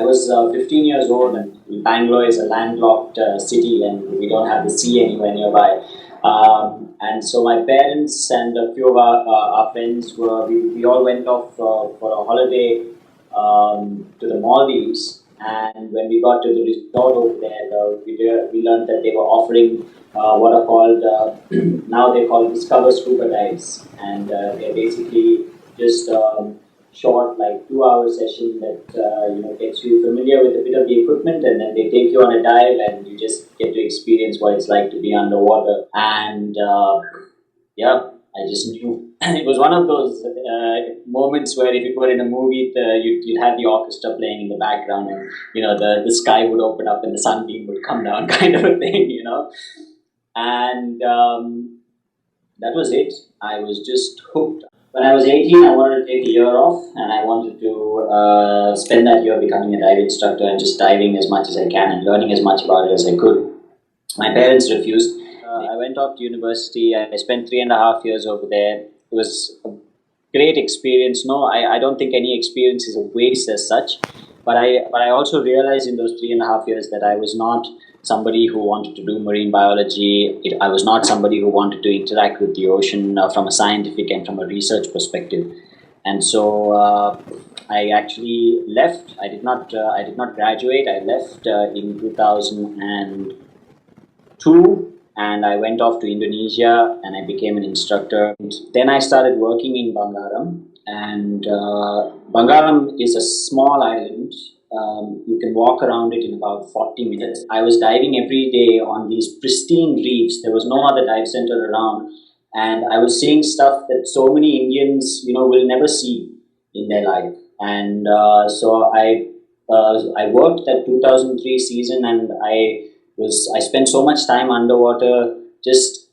I was 15 years old, and Bangalore is a landlocked city, and we don't have the sea anywhere nearby. And so my parents and a few of our friends we all went off for a holiday to the Maldives. And when we got to the resort over there, we learned that they were offering what are called now they call Discover Scuba Dives, and they're basically just short, like 2 hour session that gets you familiar with a bit of the equipment, and then they take you on a dive, and you just get to experience what it's like to be underwater. And yeah, I just knew. It was one of those moments where if it were in a movie, you'd have the orchestra playing in the background, and the sky would open up and the sunbeam would come down, kind of a thing. And that was it. I was just hooked. When I was 18, I wanted to take a year off, and I wanted to spend that year becoming a dive instructor and just diving as much as I can and learning as much about it as I could. My parents refused. I went off to university. I spent 3.5 years over there. It was a great experience. No, I don't think any experience is a waste as such. But I also realized in those 3.5 years that I was not somebody who wanted to do marine biology. I was not somebody who wanted to interact with the ocean from a scientific and from a research perspective. And so I actually left. I did not graduate. I left in 2002, and I went off to Indonesia, and I became an instructor. And then I started working in Bangaram, and Bangaram is a small island. You can walk around it in about 40 minutes. I was diving every day on these pristine reefs. There was no other dive center around, and I was seeing stuff that so many Indians, will never see in their life. And so I worked that 2003 season, and I spent so much time underwater, just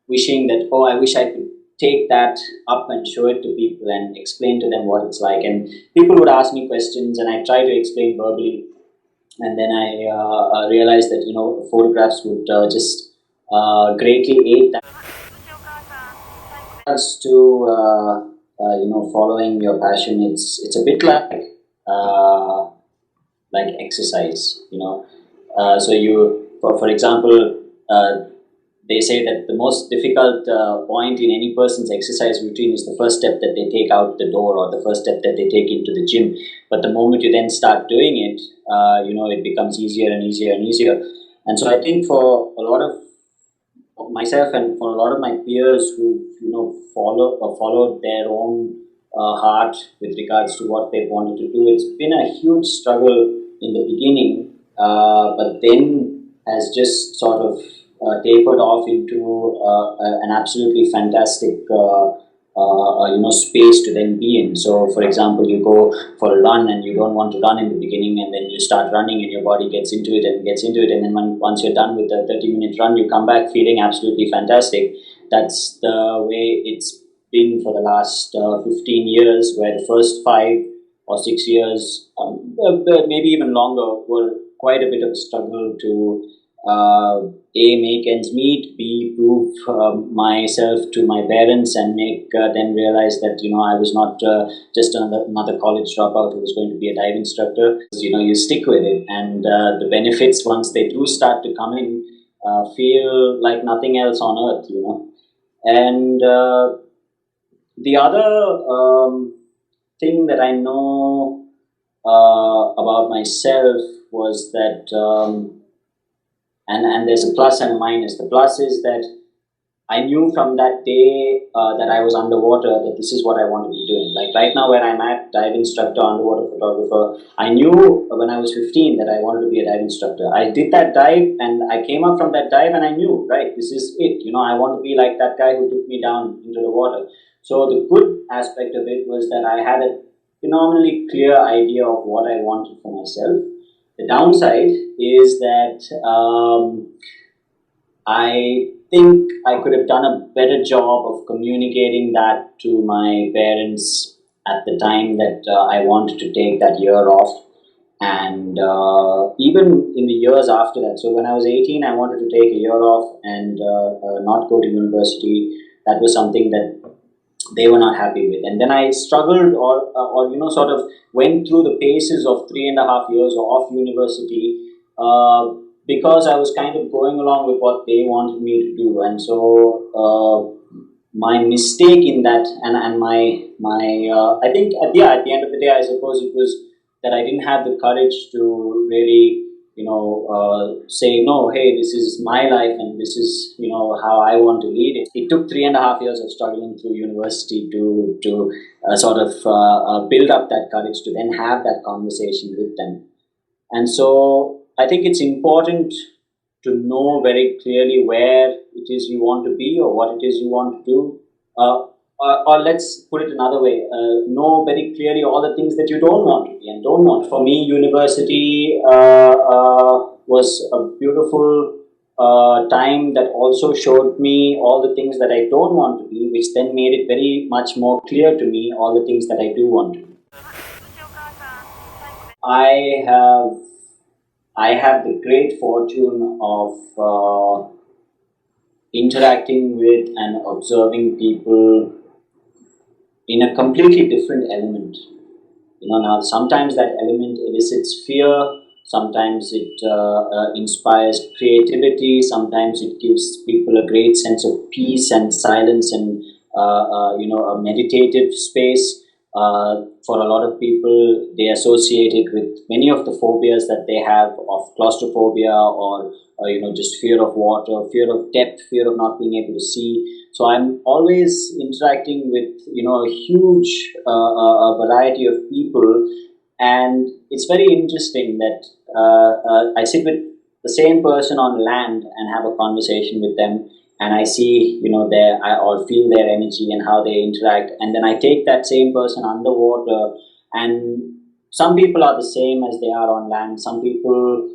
wishing that, I wish I could take that up and show it to people and explain to them what it's like. And people would ask me questions, and I try to explain verbally. And then I realized that photographs would just greatly aid that. As to following your passion, it's a bit like exercise. So for example. They say that the most difficult point in any person's exercise routine is the first step that they take out the door, or the first step that they take into the gym. But the moment you then start doing it, it becomes easier and easier and easier. And so I think for a lot of myself and for a lot of my peers who followed their own heart with regards to what they wanted to do, it's been a huge struggle in the beginning, but then has just sort of tapered off into an absolutely fantastic space to then be in. So for example, you go for a run and you don't want to run in the beginning, and then you start running and your body gets into it, and then once you're done with the 30-minute run, you come back feeling absolutely fantastic. That's the way it's been for the last 15 years, where the first 5 or 6 years, maybe even longer, were quite a bit of a struggle to A, make ends meet, B, prove myself to my parents, and make them realize that I was not just another college dropout who was going to be a dive instructor. You stick with it, and the benefits, once they do start to come in, feel like nothing else on earth. And the other thing that I know about myself was that. And there's a plus and a minus. The plus is that I knew from that day that I was underwater that this is what I want to be doing. Like right now, where I'm at, dive instructor, underwater photographer, I knew when I was 15 that I wanted to be a dive instructor. I did that dive, and I came up from that dive, and I knew, right, this is it. I want to be like that guy who took me down into the water. So the good aspect of it was that I had a phenomenally clear idea of what I wanted for myself. The downside is that I think I could have done a better job of communicating that to my parents at the time that I wanted to take that year off, and even in the years after that. So when I was 18, I wanted to take a year off and not go to university. That was something that they were not happy with. And then I struggled, or sort of went through the paces of 3.5 years of university, because I was kind of going along with what they wanted me to do. And so my mistake in that, and my I think at the end of the day, I suppose it was that I didn't have the courage to really say no. Hey, this is my life, and this is how I want to lead it. It took 3.5 years of struggling through university to sort of build up that courage to then have that conversation with them. And so I think it's important to know very clearly where it is you want to be or what it is you want to do. Or let's put it another way, know very clearly all the things that you don't want to be and don't want. For me, university was a beautiful time that also showed me all the things that I don't want to be, which then made it very much more clear to me all the things that I do want to be. I have I have the great fortune of interacting with and observing people in a completely different element. Now sometimes that element elicits fear, sometimes it inspires creativity, sometimes it gives people a great sense of peace and silence and a meditative space. For a lot of people, they associate it with many of the phobias that they have of claustrophobia or just fear of water, fear of depth, fear of not being able to see. So I'm always interacting with a huge variety of people, and it's very interesting that I sit with the same person on land and have a conversation with them, and I see or feel their energy and how they interact, and then I take that same person underwater, and some people are the same as they are on land. Some people,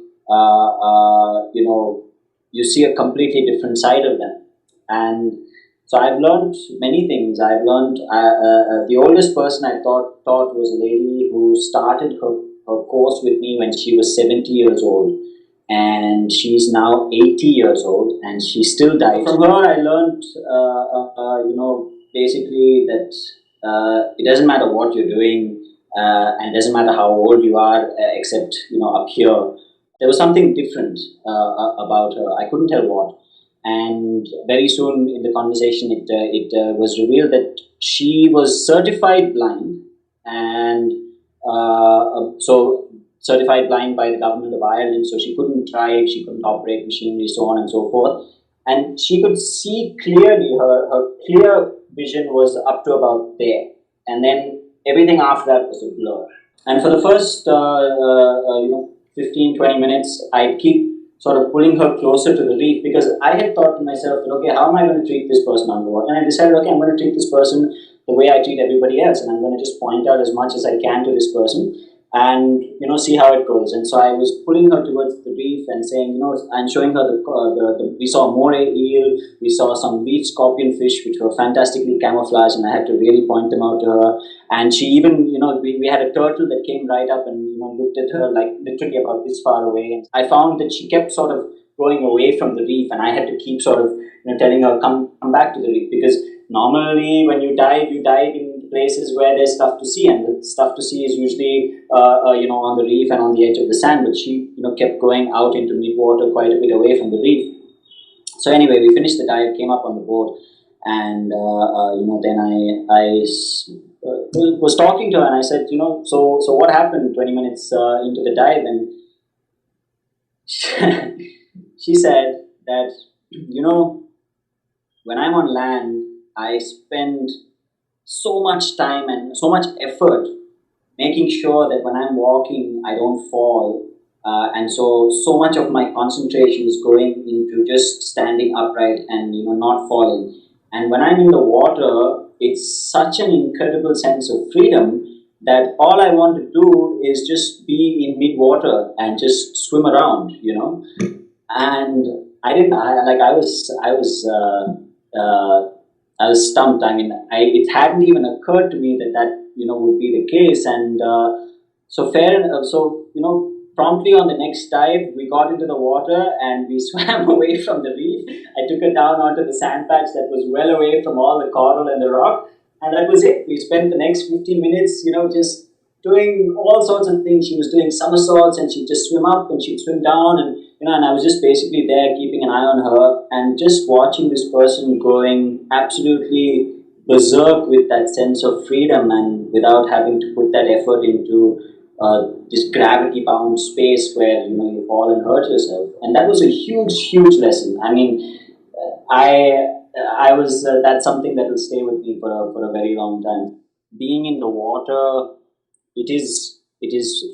you see a completely different side of them, and so I've learned many things. I've learned the oldest person I taught was a lady who started her course with me when she was 70 years old, and she's now 80 years old, and she still died. From her, I learned, basically that it doesn't matter what you're doing, and it doesn't matter how old you are, except up here. There was something different about her. I couldn't tell what. And very soon in the conversation, it was revealed that she was certified blind, and so certified blind by the government of Ireland. So she couldn't drive, she couldn't operate machinery, so on and so forth. And she could see clearly. Her clear vision was up to about there, and then everything after that was a blur. And for the first 15-20 minutes, I'd keep sort of pulling her closer to the reef, because I had thought to myself that, okay, how am I going to treat this person underwater? And I decided, okay, I'm going to treat this person the way I treat everybody else, and I'm going to just point out as much as I can to this person, and see how it goes. And so I was pulling her towards the reef and saying, and showing her we saw a moray eel, we saw some reef scorpion fish which were fantastically camouflaged, and I had to really point them out to her. And she even, we had a turtle that came right up and looked at her like literally about this far away. And I found that she kept sort of going away from the reef, and I had to keep sort of telling her, come back to the reef, because normally when you dive in places where there's stuff to see, and the stuff to see is usually on the reef and on the edge of the sand. But she kept going out into mid-water, quite a bit away from the reef. So anyway, we finished the dive, came up on the boat, and then I was talking to her, and I said, so what happened 20 minutes into the dive? And she said that when I'm on land, I spend so much time and so much effort making sure that when I'm walking, I don't fall. And so much of my concentration is going into just standing upright and not falling. And when I'm in the water, it's such an incredible sense of freedom that all I want to do is just be in mid-water and just swim around, And I was stumped. I mean, it hadn't even occurred to me that would be the case. And promptly on the next dive, we got into the water and we swam away from the reef. I took her down onto the sand patch that was well away from all the coral and the rock, And that was it. We spent the next 15 minutes, just doing all sorts of things. She was doing somersaults and she'd just swim up and she'd swim down, and I was just basically there keeping an eye on her and just watching this person going absolutely berserk with that sense of freedom and without having to put that effort into this gravity bound space where you fall and hurt yourself. And that was a huge lesson. I mean, I I was that's something that will stay with me for a very long time. Being in the water, it is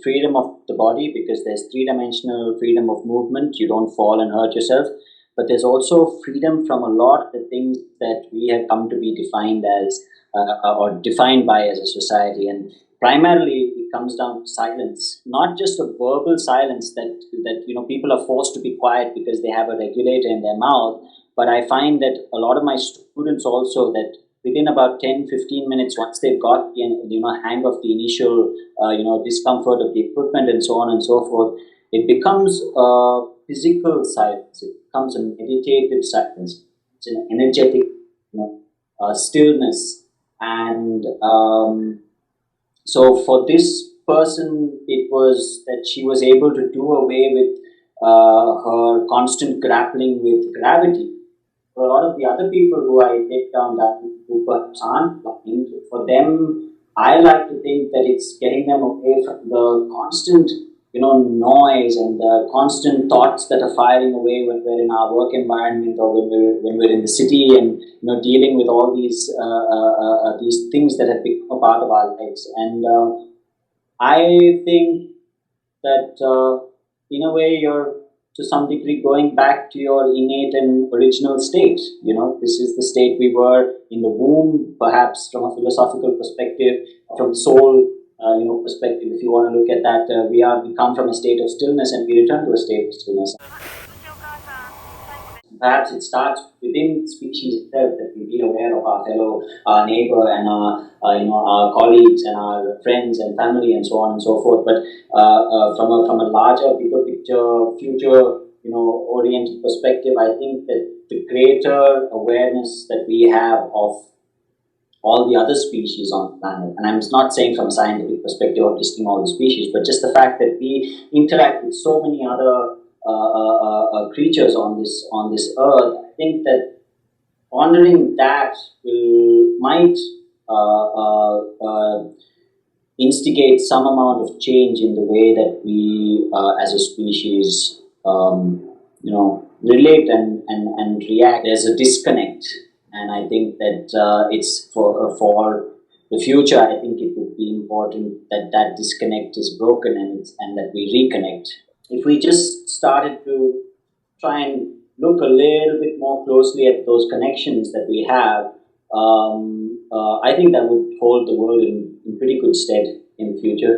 freedom of the body because there's three-dimensional freedom of movement. You don't fall and hurt yourself, but there's also freedom from a lot of the things that we have come to be defined as or defined by as a society. And primarily it comes down to silence, not just a verbal silence that people are forced to be quiet because they have a regulator in their mouth. But I find that a lot of my students also, that within about 10-15 minutes, once they've got the hang of the initial discomfort of the equipment and so on and so forth, it becomes a physical silence. It becomes a meditative silence. It's an energetic, stillness. And so for this person, it was that she was able to do away with her constant grappling with gravity. For a lot of the other people who I take down that who perhaps aren't blind, for them, I like to think that it's getting them away from the constant, noise and the constant thoughts that are firing away when we're in our work environment or when we're in the city and dealing with all these things that have become a part of our lives. And I think that in a way you're to some degree going back to your innate and original state. This is the state we were in the womb, perhaps from a philosophical perspective, from soul, perspective. If you want to look at that, we come from a state of stillness and we return to a state of stillness. Perhaps it starts within species itself that we be aware of our fellow, our neighbor, and our colleagues and our friends and family and so on and so forth. But from a larger, bigger picture, future, oriented perspective, I think that the greater awareness that we have of all the other species on the planet, and I'm not saying from a scientific perspective of listing all the species, but just the fact that we interact with so many other creatures on this earth. I think that honoring that might instigate some amount of change in the way that we, as a species, relate and react. There's a disconnect, and I think that it's for the future. I think it would be important that that disconnect is broken and that we reconnect. If we just started to try and look a little bit more closely at those connections that we have, I think that would hold the world in pretty good stead in the future.